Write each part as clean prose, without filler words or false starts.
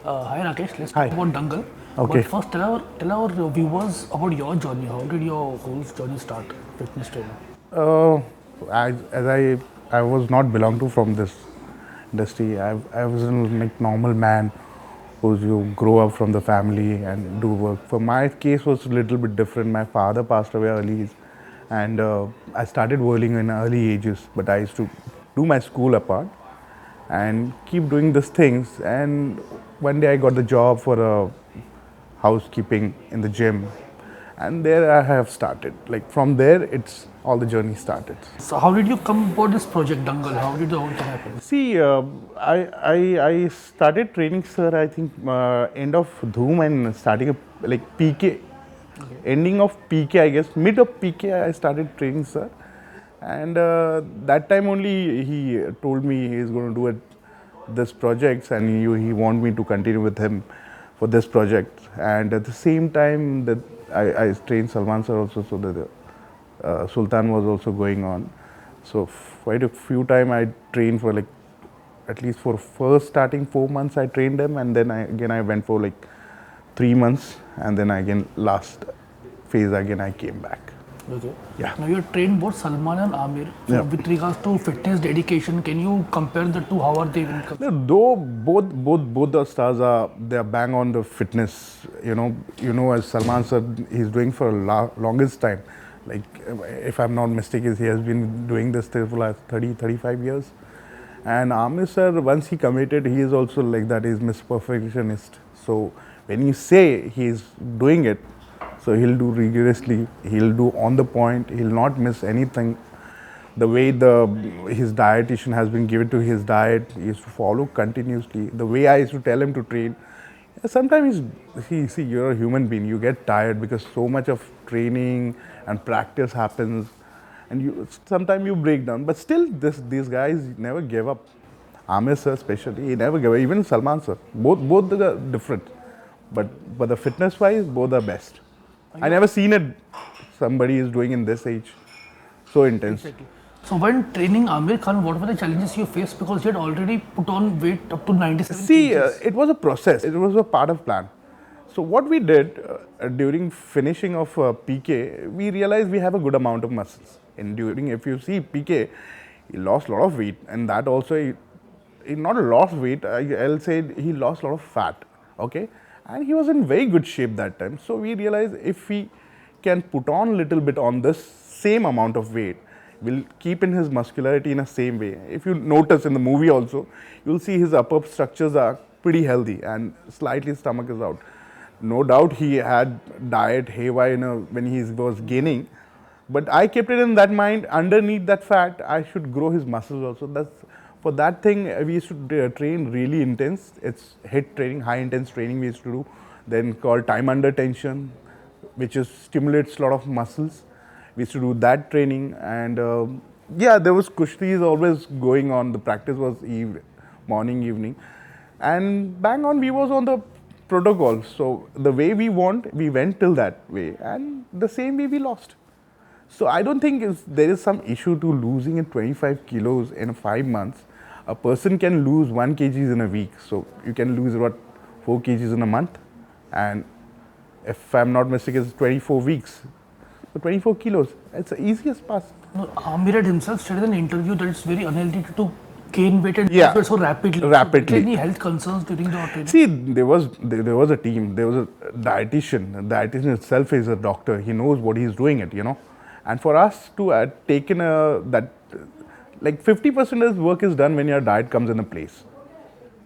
Hi Rakesh, let's Hi. talk about Dangal. Okay. But first, tell our viewers about your journey. How did your whole journey start, fitness training? Uh, as I was not belong to from this industry. I was a like normal man who's you grow up from the family and do work. For my case was a little bit different. My father passed away early, and I started working in early ages. But I used to do my school apart and keep doing these things. And one day I got the job for a housekeeping in the gym, and there I have started. Like from there, it's all the journey started. So how did you come about this project Dangal? How did the whole thing happen? See, I started training, sir. I think end of Dhoom and starting like PK, ending of PK, I guess mid of PK. I started training, sir, and that time only he told me he is going to do it this projects, and he want me to continue with him for this project. And at the same time that I trained Salman sir also, so that Sultan was also going on. So quite a few time I trained for like at least for first starting 4 months I trained them, and then I went for like 3 months, and then again last phase again I came back. Okay. Yeah. Now you trained both Salman and Aamir. So Yeah. with regards to fitness dedication, can you compare the two? How are they? No, though both the stars they are bang on the fitness. As Salman said, he's doing for a longest time. Like if I'm not mistaken, he has been doing this for last 35 years. And Aamir sir, once he committed, he is also like that. He's Miss Perfectionist. So when you say he's doing it, so he'll do rigorously. He'll do on the point. He'll not miss anything. The way his dietitian has been given to his diet, he used to follow continuously. The way I used to tell him to train. Sometimes see, you're a human being. You get tired because so much of training and practice happens, and sometimes you break down. But still, these guys never gave up. Aamir sir, especially, he never gave up. Even Salman sir, both are different, but the fitness wise, both are best. I never seen it. Somebody is doing in this age, so intense. Exactly. So when training Aamir Khan, what were the challenges you faced? Because he had already put on weight up to 97 See, kgs. it was a process. It was a part of plan. So what we did during finishing of PK, we realized we have a good amount of muscles. And if you see PK, he lost a lot of weight, and that also, he not lost weight. I'll say he lost a lot of fat. Okay, and he was in very good shape that time. So we realized if we can put on a little bit on this same amount of weight, will keep in his muscularity in a same way. If you notice in the movie also, you'll see his upper structures are pretty healthy and slightly stomach is out. No doubt he had diet haywire when he was gaining, but I kept it in that mind. Underneath that fat, I should grow his muscles also. For that thing we used to train really intense. It's HIIT training, high intense training we used to do. Then called time under tension, which stimulates a lot of muscles. We used to do that training, and there was kushtis always going on. The practice was morning, evening, and bang on, we was on the protocol. So the way we went till that way, and the same way we lost. So I don't think there is some issue to losing in 25 kilos in 5 months. A person can lose 1 kg in a week, so you can lose about 4 kgs in a month, and if I'm not mistaken, it's 24 weeks. So 24 kilos, it's the easiest pass. No, Aamir had himself stated in an interview that it's very unhealthy to gain weight and Yeah. lose weight so rapidly. Rapidly. So, did any health concerns during the training? See, there was a team. There was a dietitian. The dietitian itself is a doctor. He knows what he's doing it. And for us to take in that, like 50% of work is done when your diet comes in a place.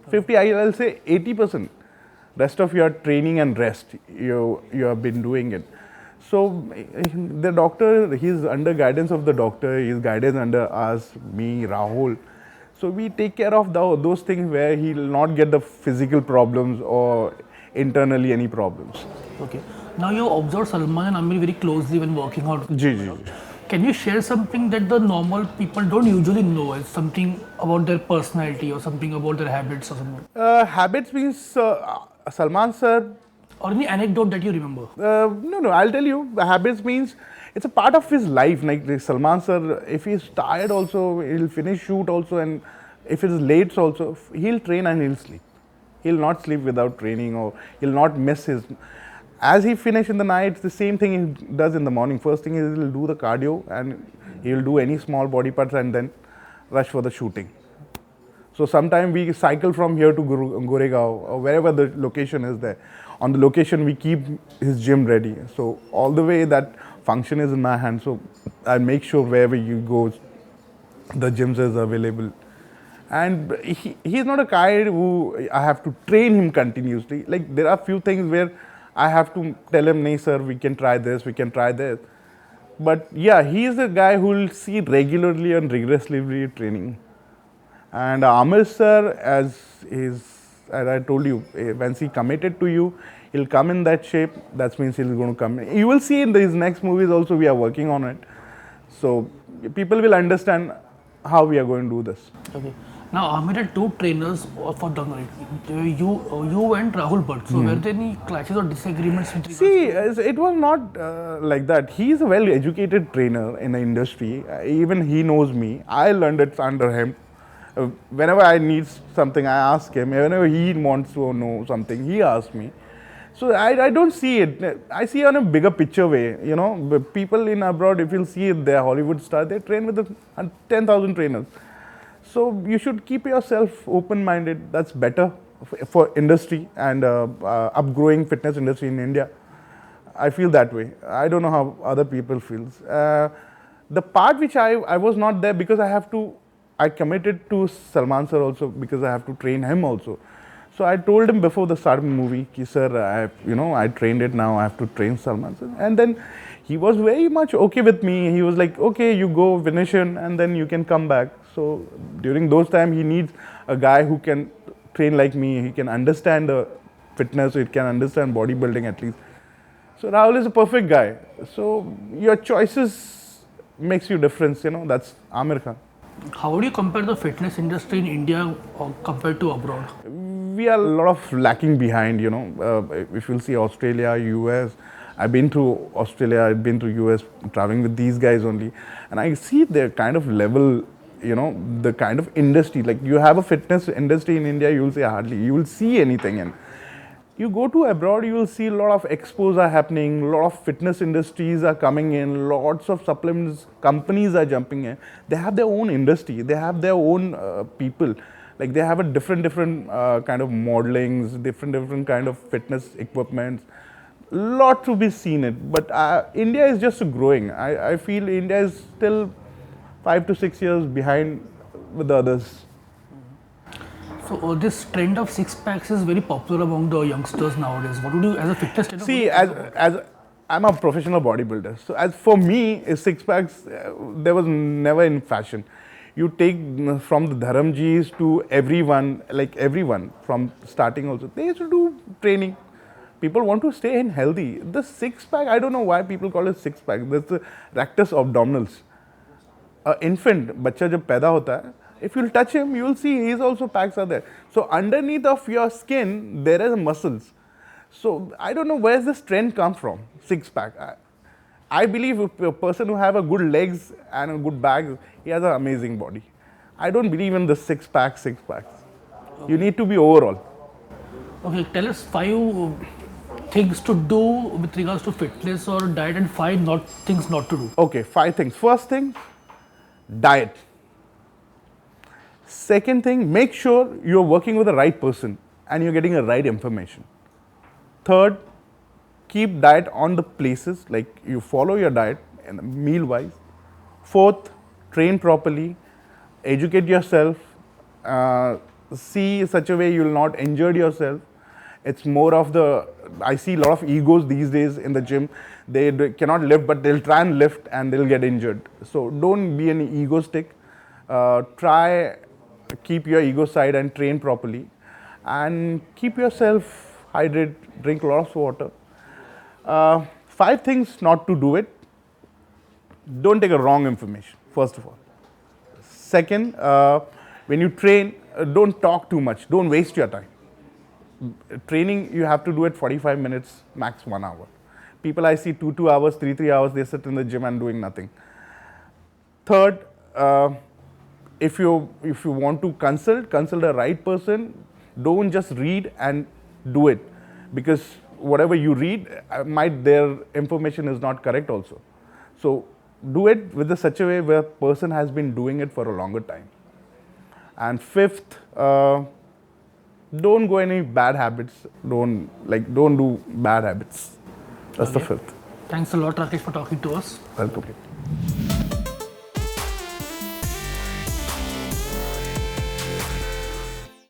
50, I'll say 80%. Rest of your training and rest, you have been doing it. So the doctor, he's under guidance of the doctor. He's guidance under us, me, Rahul. So we take care of those things where he'll not get the physical problems or internally any problems. Okay. Now you observed Salman and Aamir very closely when working out. Ji. Can you share something that the normal people don't usually know? As something about their personality or something about their habits or something? Habits means Salman sir. Or any anecdote that you remember? No, I'll tell you. Habits means it's a part of his life. Like Salman sir, if he's tired also, he'll finish shoot also, and if it's late also, he'll train and he'll sleep. He'll not sleep without training, or he'll not miss his. As he finish in the night, it's the same thing he does in the morning. First thing is he'll do the cardio and he'll do any small body parts and then rush for the shooting. So sometimes we cycle from here to Goregaon or wherever the location is there. On the location, we keep his gym ready. So all the way that function is in my hand. So I make sure wherever you go, the gyms is available. And he's not a guy who I have to train him continuously. Like there are few things where I have to tell him, "Nahi sir, we can try this, we can try this." But yeah, he is a guy who will see regularly and rigorously training. And Aamir sir, as I told you, once he committed to you, he'll come in that shape. That means he's going to come. You will see in his next movies also, we are working on it. So people will understand how we are going to do this. Okay. Now, Aamir had two trainers for the night. You and Rahul Bhatt. So, were there any clashes or disagreements with See, it was not like that. He is a well-educated trainer in the industry. Even he knows me. I learned it under him. Whenever I need something, I ask him. Whenever he wants to know something, he asks me. So I don't see it. I see on a bigger picture way. You know, people in abroad, if you'll see it, they're Hollywood stars. They train with 10,000 trainers. So you should keep yourself open-minded. That's better for industry and upgrowing fitness industry in India. I feel that way. I don't know how other people feel. The part which I was not there because I committed to Salman sir also because I have to train him also. So I told him before the start of the movie, ki, sir, I trained it now. I have to train Salman sir. And then he was very much okay with me. He was like, okay, you go finish it and then you can come back. So during those times, he needs a guy who can train like me. He can understand fitness. He can understand bodybuilding at least. So Rahul is a perfect guy. So your choices makes you difference. You know, that's Aamir Khan. How would you compare the fitness industry in India compared to abroad? We are a lot of lacking behind. You know, if you'll see Australia, US. I've been to Australia. I've been to US, traveling with these guys only, and I see their kind of level. You know, the kind of industry, like you have a fitness industry in India, you will say hardly, you will see anything. And you go to abroad, you will see a lot of expos are happening, a lot of fitness industries are coming in, lots of supplements companies are jumping in. They have their own industry, they have their own people. Like they have a different kind of modelings, different kind of fitness equipments. Lot to be seen it, but India is just growing. I feel India is still 5 to 6 years behind with the others. So this trend of six packs is very popular among the youngsters nowadays. What would you, as a fitness trainer? See, as I'm a professional bodybuilder, so as for me, six packs there was never in fashion. You take from the Dharamjis to everyone, like everyone from starting also, they used to do training. People want to stay in healthy. The six pack, I don't know why people call it six pack. That's the rectus abdominals. Infant, बच्चा जब पैदा होता है, if you'll touch him, you will see his also packs are there. So underneath of your skin, there are muscles. So I don't know where this trend comes from, six pack. I believe a person who have a good legs and a good back, he has an amazing body. I don't believe in the six packs. Okay. You need to be overall. Okay, tell us 5 things to do with regards to fitness or diet and 5 things not to do. Okay, 5 things. First thing, diet. Second thing, make sure you're working with the right person and you're getting the right information. Third, keep diet on the places, like you follow your diet and meal wise. Fourth, train properly, educate yourself, see such a way you will not injure yourself. It's more of I see a lot of egos these days in the gym. They cannot lift, but they'll try and lift and they'll get injured. So don't be an ego stick. Try keep your ego side and train properly. And keep yourself hydrated, drink lots of water. 5 things not to do it. Don't take a wrong information, first of all. Second, when you train, don't talk too much. Don't waste your time. Training, you have to do it 45 minutes, max 1 hour. People I see 2 hours, 3 hours, they sit in the gym and doing nothing. Third, if you want to consult the right person. Don't just read and do it, because whatever you read, might their information is not correct also. So do it with such a way where person has been doing it for a longer time. And fifth, don't go any bad habits. Don't do bad habits. That's the Okay. fifth. Thanks a lot, Rakesh, for talking to us. Welcome.